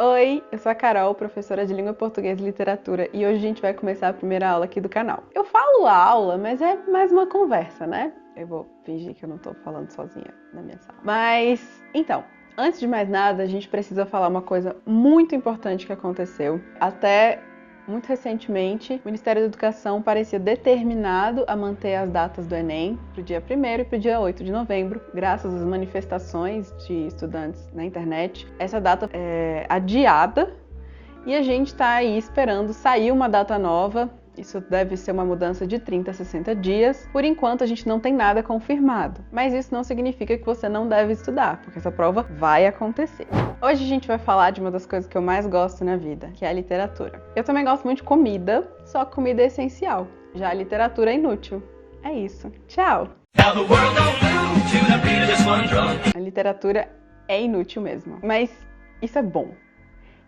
Oi, eu sou a Carol, professora de Língua Portuguesa e Literatura, e hoje a gente vai começar a primeira aula aqui do canal. Eu falo aula, mas é mais uma conversa, né? Eu vou fingir que eu não tô falando sozinha na minha sala. Mas, então, antes de mais nada, a gente precisa falar uma coisa muito importante que aconteceu. Até muito recentemente, o Ministério da Educação parecia determinado a manter as datas do Enem para o dia 1º e para o dia 8 de novembro, graças às manifestações de estudantes na internet. Essa data é adiada e a gente está aí esperando sair uma data nova. Isso deve ser uma mudança de 30 a 60 dias. Por enquanto, a gente não tem nada confirmado. Mas isso não significa que você não deve estudar, porque essa prova vai acontecer. Hoje a gente vai falar de uma das coisas que eu mais gosto na vida, que é a literatura. Eu também gosto muito de comida, só que comida é essencial. Já a literatura é inútil. É isso. Tchau! A literatura é inútil mesmo, mas isso é bom.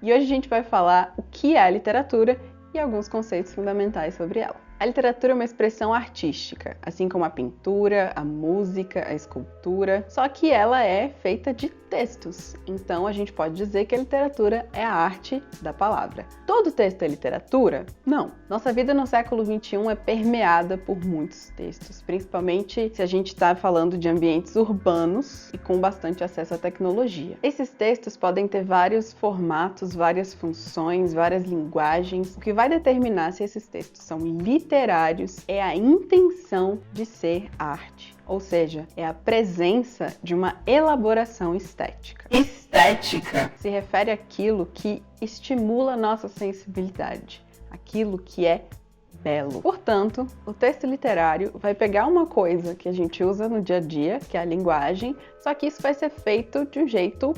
E hoje a gente vai falar o que é a literatura e alguns conceitos fundamentais sobre ela. A literatura é uma expressão artística, assim como a pintura, a música, a escultura, só que ela é feita de textos. Então a gente pode dizer que a literatura é a arte da palavra. Todo texto é literatura? Não. Nossa vida no século XXI é permeada por muitos textos, principalmente se a gente está falando de ambientes urbanos e com bastante acesso à tecnologia. Esses textos podem ter vários formatos, várias funções, várias linguagens. O que vai determinar se esses textos são literários é a intenção de ser arte. Ou seja, é a presença de uma elaboração estética. Estética se refere àquilo que estimula nossa sensibilidade, aquilo que é belo. Portanto, o texto literário vai pegar uma coisa que a gente usa no dia a dia, que é a linguagem, só que isso vai ser feito de um jeito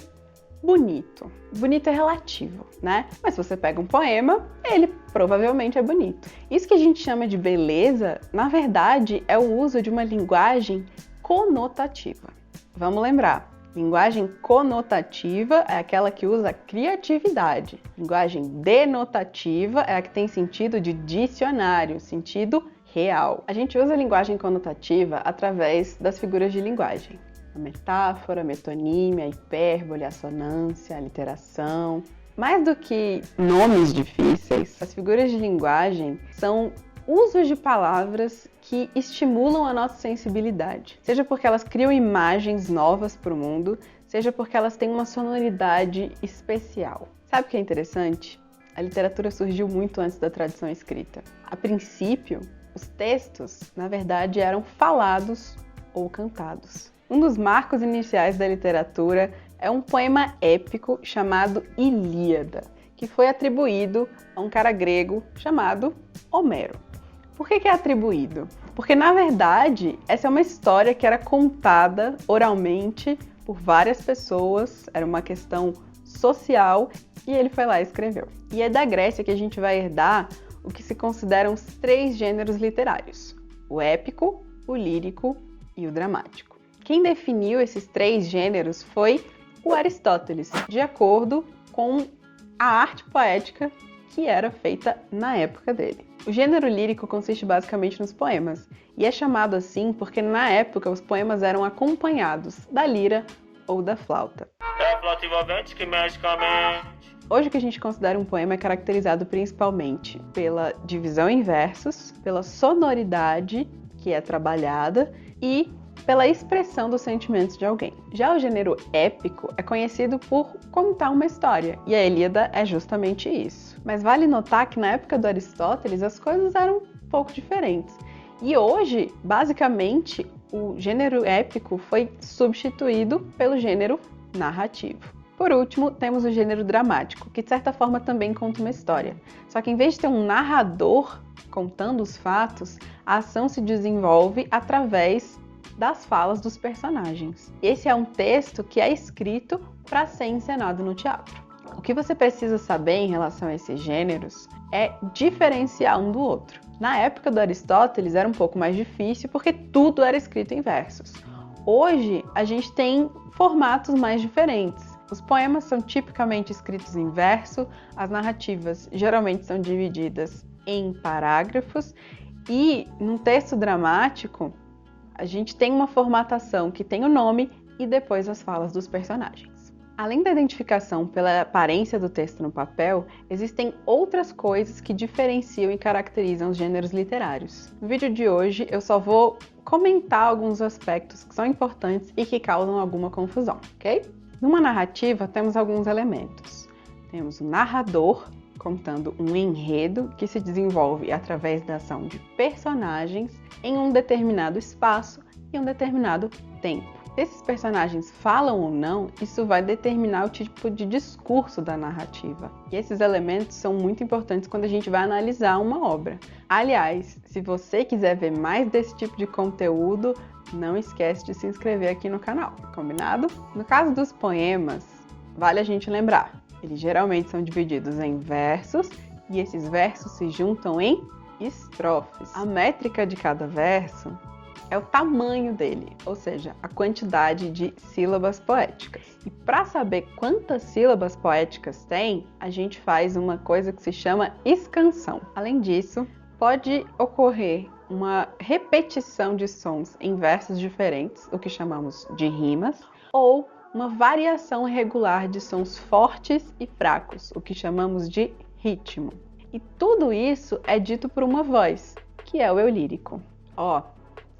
bonito. Bonito é relativo, né? Mas se você pega um poema, ele provavelmente é bonito. Isso que a gente chama de beleza, na verdade, é o uso de uma linguagem conotativa. Vamos lembrar, linguagem conotativa é aquela que usa criatividade. Linguagem denotativa é a que tem sentido de dicionário, sentido real. A gente usa a linguagem conotativa através das figuras de linguagem. A metáfora, a metonímia, a hipérbole, a assonância, a literação. Mais do que nomes difíceis, as figuras de linguagem são usos de palavras que estimulam a nossa sensibilidade. Seja porque elas criam imagens novas para o mundo, seja porque elas têm uma sonoridade especial. Sabe o que é interessante? A literatura surgiu muito antes da tradição escrita. A princípio, os textos, na verdade, eram falados ou cantados. Um dos marcos iniciais da literatura é um poema épico chamado Ilíada, que foi atribuído a um cara grego chamado Homero. Por que é atribuído? Porque, na verdade, essa é uma história que era contada oralmente por várias pessoas, era uma questão social, e ele foi lá e escreveu. E é da Grécia que a gente vai herdar o que se consideram os 3 gêneros literários: o épico, o lírico e o dramático. Quem definiu esses 3 gêneros foi o Aristóteles, de acordo com a arte poética que era feita na época dele. O gênero lírico consiste basicamente nos poemas, e é chamado assim porque na época os poemas eram acompanhados da lira ou da flauta. É a flauta envolvente que mexe com a mente. Hoje o que a gente considera um poema é caracterizado principalmente pela divisão em versos, pela sonoridade que é trabalhada e pela expressão dos sentimentos de alguém. Já o gênero épico é conhecido por contar uma história, e a Ilíada é justamente isso. Mas vale notar que na época do Aristóteles as coisas eram um pouco diferentes. E hoje, basicamente, o gênero épico foi substituído pelo gênero narrativo. Por último, temos o gênero dramático, que de certa forma também conta uma história. Só que em vez de ter um narrador contando os fatos, a ação se desenvolve através das falas dos personagens. Esse é um texto que é escrito para ser encenado no teatro. O que você precisa saber em relação a esses gêneros é diferenciar um do outro. Na época do Aristóteles era um pouco mais difícil porque tudo era escrito em versos. Hoje a gente tem formatos mais diferentes. Os poemas são tipicamente escritos em verso, as narrativas geralmente são divididas em parágrafos e num texto dramático a gente tem uma formatação que tem o nome e depois as falas dos personagens. Além da identificação pela aparência do texto no papel, existem outras coisas que diferenciam e caracterizam os gêneros literários. No vídeo de hoje, eu só vou comentar alguns aspectos que são importantes e que causam alguma confusão, ok? Numa narrativa, temos alguns elementos. Temos o narrador, contando um enredo que se desenvolve através da ação de personagens em um determinado espaço e um determinado tempo. Se esses personagens falam ou não, isso vai determinar o tipo de discurso da narrativa. E esses elementos são muito importantes quando a gente vai analisar uma obra. Aliás, se você quiser ver mais desse tipo de conteúdo, não esquece de se inscrever aqui no canal, combinado? No caso dos poemas, vale a gente lembrar, eles geralmente são divididos em versos e esses versos se juntam em estrofes. A métrica de cada verso é o tamanho dele, ou seja, a quantidade de sílabas poéticas. E para saber quantas sílabas poéticas tem, a gente faz uma coisa que se chama escansão. Além disso, pode ocorrer uma repetição de sons em versos diferentes, o que chamamos de rimas, ou uma variação regular de sons fortes e fracos, o que chamamos de ritmo. E tudo isso é dito por uma voz, que é o eu lírico.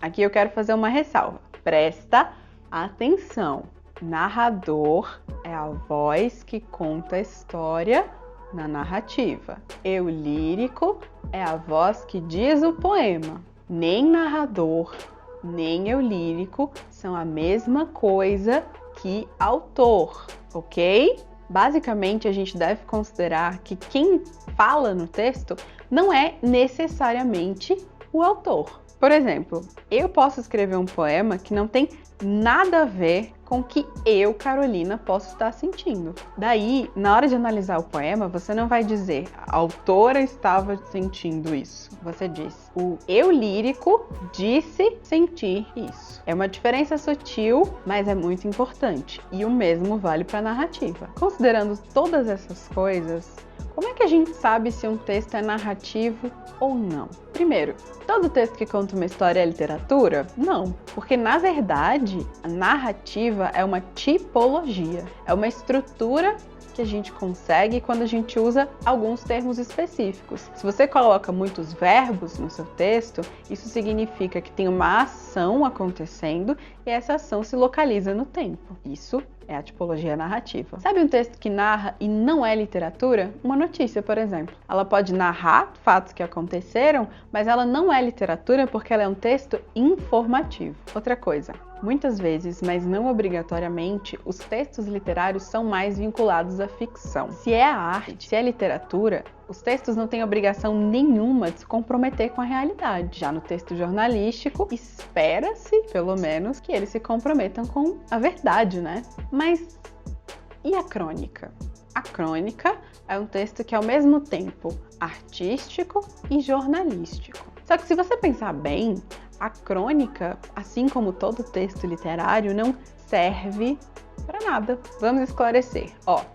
Aqui eu quero fazer uma ressalva. Presta atenção. Narrador é a voz que conta a história na narrativa. Eu lírico é a voz que diz o poema. Nem narrador, nem eu lírico são a mesma coisa que autor, ok? Basicamente, a gente deve considerar que quem fala no texto não é necessariamente o autor. Por exemplo, eu posso escrever um poema que não tem nada a ver com o que eu, Carolina, posso estar sentindo. Daí, na hora de analisar o poema, você não vai dizer a autora estava sentindo isso. Você diz o eu lírico disse sentir isso. É uma diferença sutil, mas é muito importante. E o mesmo vale para a narrativa. Considerando todas essas coisas, como é que a gente sabe se um texto é narrativo ou não? Primeiro, todo texto que conta uma história é literatura? Não, porque na verdade a narrativa é uma tipologia, é uma estrutura que a gente consegue quando a gente usa alguns termos específicos. Se você coloca muitos verbos no seu texto, isso significa que tem uma ação acontecendo e essa ação se localiza no tempo. Isso é a tipologia narrativa. Sabe um texto que narra e não é literatura? Uma notícia, por exemplo. Ela pode narrar fatos que aconteceram, mas ela não é literatura porque ela é um texto informativo. Outra coisa, muitas vezes, mas não obrigatoriamente, os textos literários são mais vinculados à ficção. Se é a arte, se é literatura, os textos não têm obrigação nenhuma de se comprometer com a realidade. Já no texto jornalístico, espera-se, pelo menos, que eles se comprometam com a verdade, né? Mas e a crônica? A crônica é um texto que é ao mesmo tempo artístico e jornalístico. Só que se você pensar bem, a crônica, assim como todo texto literário, não serve para nada. Vamos esclarecer.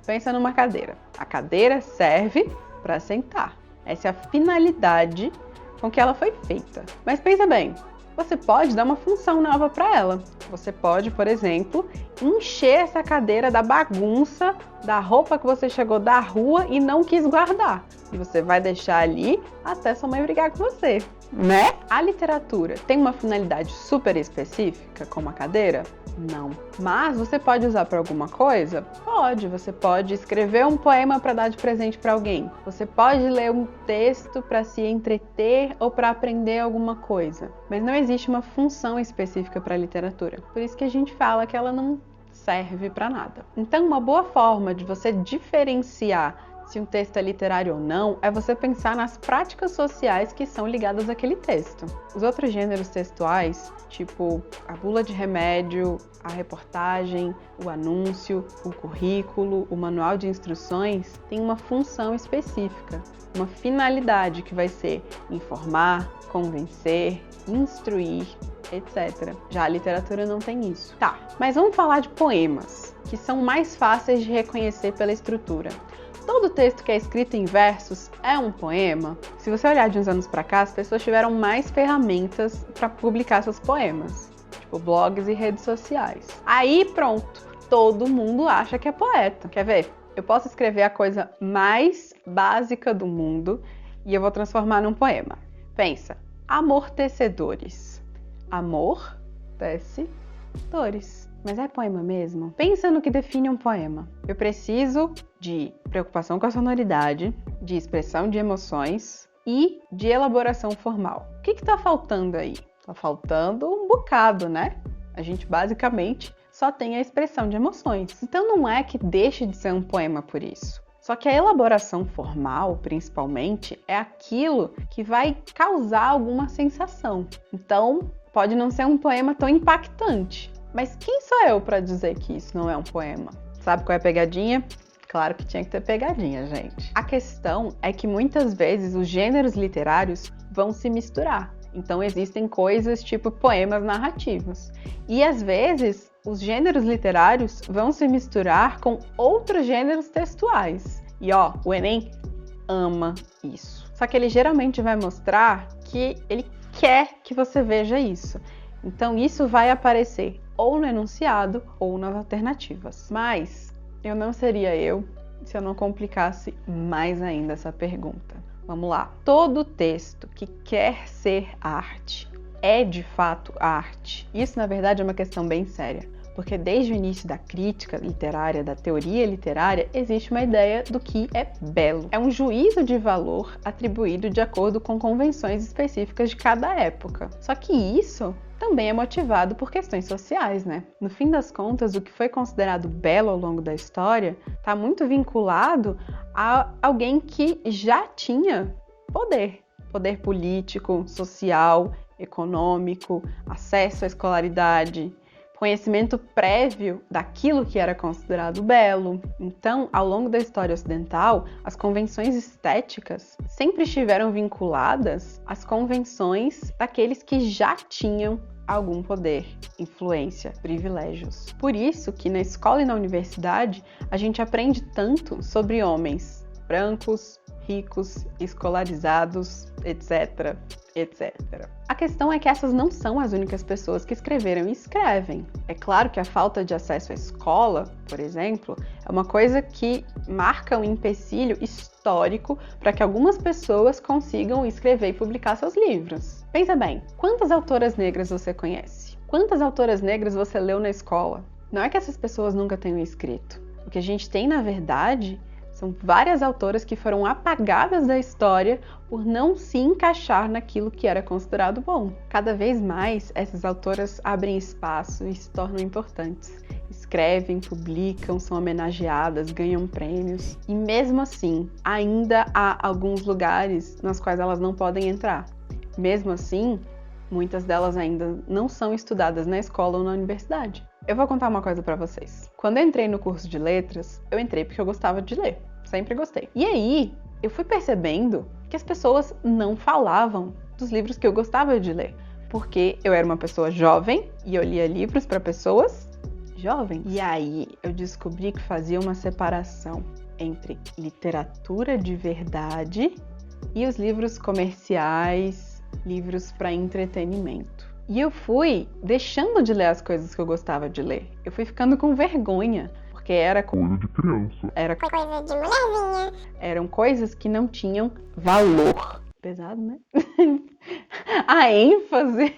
Pensa numa cadeira. A cadeira serve para sentar. Essa é a finalidade com que ela foi feita. Mas pensa bem, você pode dar uma função nova para ela. Você pode, por exemplo, encher essa cadeira da bagunça da roupa que você chegou da rua e não quis guardar. E você vai deixar ali até sua mãe brigar com você, né? A literatura tem uma finalidade super específica, como a cadeira? Não. Mas você pode usar para alguma coisa? Pode. Você pode escrever um poema para dar de presente para alguém. Você pode ler um texto para se entreter ou para aprender alguma coisa. Mas não existe uma função específica para a literatura. Por isso que a gente fala que ela não serve para nada. Então, uma boa forma de você diferenciar se um texto é literário ou não, é você pensar nas práticas sociais que são ligadas àquele texto. Os outros gêneros textuais, tipo a bula de remédio, a reportagem, o anúncio, o currículo, o manual de instruções, têm uma função específica, uma finalidade que vai ser informar, convencer, instruir, etc. Já a literatura não tem isso. Tá, mas vamos falar de poemas, que são mais fáceis de reconhecer pela estrutura. Todo texto que é escrito em versos é um poema? Se você olhar de uns anos para cá, as pessoas tiveram mais ferramentas para publicar seus poemas, tipo blogs e redes sociais. Aí pronto, todo mundo acha que é poeta. Quer ver? Eu posso escrever a coisa mais básica do mundo e eu vou transformar num poema. Pensa, amortecedores. Amor, tece, dores. Mas é poema mesmo? Pensa no que define um poema. Eu preciso de preocupação com a sonoridade, de expressão de emoções e de elaboração formal. O que tá faltando aí? Tá faltando um bocado, né? A gente basicamente só tem a expressão de emoções. Então não é que deixe de ser um poema por isso. Só que a elaboração formal, principalmente, é aquilo que vai causar alguma sensação. Então, pode não ser um poema tão impactante. Mas quem sou eu para dizer que isso não é um poema? Sabe qual é a pegadinha? Claro que tinha que ter pegadinha, gente. A questão é que muitas vezes os gêneros literários vão se misturar. Então existem coisas tipo poemas narrativos. E às vezes os gêneros literários vão se misturar com outros gêneros textuais. E ó, o Enem ama isso. Só que ele geralmente vai mostrar que ele quer que você veja isso. Então isso vai aparecer ou no enunciado ou nas alternativas. Mas eu não seria eu se eu não complicasse mais ainda essa pergunta. Vamos lá. Todo texto que quer ser arte é de fato arte. Isso, na verdade, é uma questão bem séria, porque desde o início da crítica literária, da teoria literária, existe uma ideia do que é belo. É um juízo de valor atribuído de acordo com convenções específicas de cada época. Só que isso também é motivado por questões sociais, né? No fim das contas, o que foi considerado belo ao longo da história está muito vinculado a alguém que já tinha poder. Poder político, social, econômico, acesso à escolaridade, conhecimento prévio daquilo que era considerado belo. Então, ao longo da história ocidental, as convenções estéticas sempre estiveram vinculadas às convenções daqueles que já tinham algum poder, influência, privilégios. Por isso que na escola e na universidade a gente aprende tanto sobre homens brancos, ricos, escolarizados, etc, etc. A questão é que essas não são as únicas pessoas que escreveram e escrevem. É claro que a falta de acesso à escola, por exemplo, é uma coisa que marca um empecilho histórico para que algumas pessoas consigam escrever e publicar seus livros. Pensa bem, quantas autoras negras você conhece? Quantas autoras negras você leu na escola? Não é que essas pessoas nunca tenham escrito. O que a gente tem, na verdade, são várias autoras que foram apagadas da história por não se encaixar naquilo que era considerado bom. Cada vez mais, essas autoras abrem espaço e se tornam importantes. Escrevem, publicam, são homenageadas, ganham prêmios. E mesmo assim, ainda há alguns lugares nos quais elas não podem entrar. Mesmo assim, muitas delas ainda não são estudadas na escola ou na universidade. Eu vou contar uma coisa pra vocês. Quando eu entrei no curso de letras, eu entrei porque eu gostava de ler. Sempre gostei. E aí, eu fui percebendo que as pessoas não falavam dos livros que eu gostava de ler. Porque eu era uma pessoa jovem e eu lia livros para pessoas jovens. E aí, eu descobri que fazia uma separação entre literatura de verdade e os livros comerciais, livros para entretenimento. E eu fui deixando de ler as coisas que eu gostava de ler. Eu fui ficando com vergonha, porque era coisa de criança. Era coisa de mulherzinha. Eram coisas que não tinham valor. Pesado, né? A ênfase.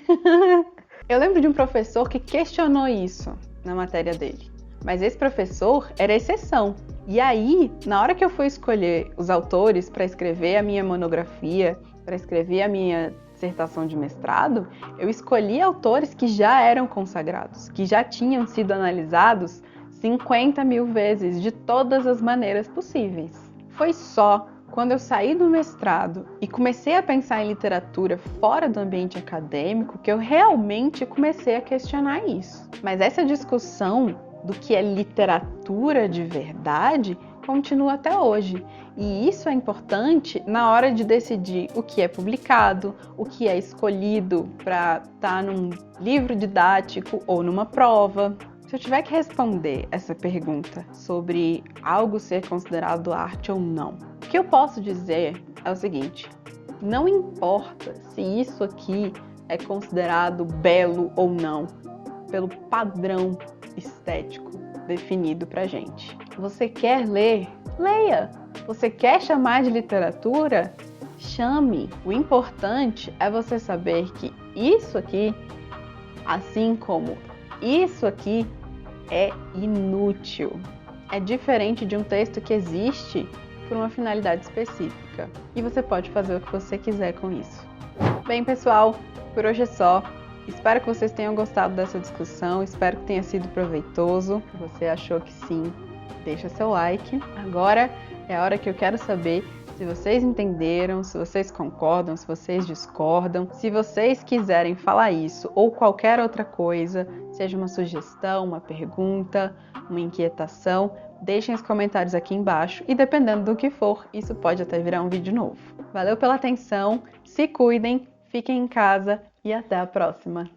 Eu lembro de um professor que questionou isso na matéria dele. Mas esse professor era exceção. E aí, na hora que eu fui escolher os autores para escrever a minha monografia, para escrever a minha dissertação de mestrado, eu escolhi autores que já eram consagrados, que já tinham sido analisados 50 mil vezes, de todas as maneiras possíveis. Foi só quando eu saí do mestrado e comecei a pensar em literatura fora do ambiente acadêmico que eu realmente comecei a questionar isso. Mas essa discussão do que é literatura de verdade continua até hoje. E isso é importante na hora de decidir o que é publicado, o que é escolhido para estar num livro didático ou numa prova. Se eu tiver que responder essa pergunta sobre algo ser considerado arte ou não, o que eu posso dizer é o seguinte: não importa se isso aqui é considerado belo ou não, pelo padrão estético definido pra gente. Você quer ler? Leia! Você quer chamar de literatura? Chame! O importante é você saber que isso aqui, assim como isso aqui, é inútil. É diferente de um texto que existe por uma finalidade específica. E você pode fazer o que você quiser com isso. Bem, pessoal, por hoje é só. Espero que vocês tenham gostado dessa discussão, espero que tenha sido proveitoso. Se você achou que sim, deixa seu like. Agora é a hora que eu quero saber se vocês entenderam, se vocês concordam, se vocês discordam. Se vocês quiserem falar isso ou qualquer outra coisa, seja uma sugestão, uma pergunta, uma inquietação, deixem os comentários aqui embaixo e dependendo do que for, isso pode até virar um vídeo novo. Valeu pela atenção, se cuidem, fiquem em casa e até a próxima!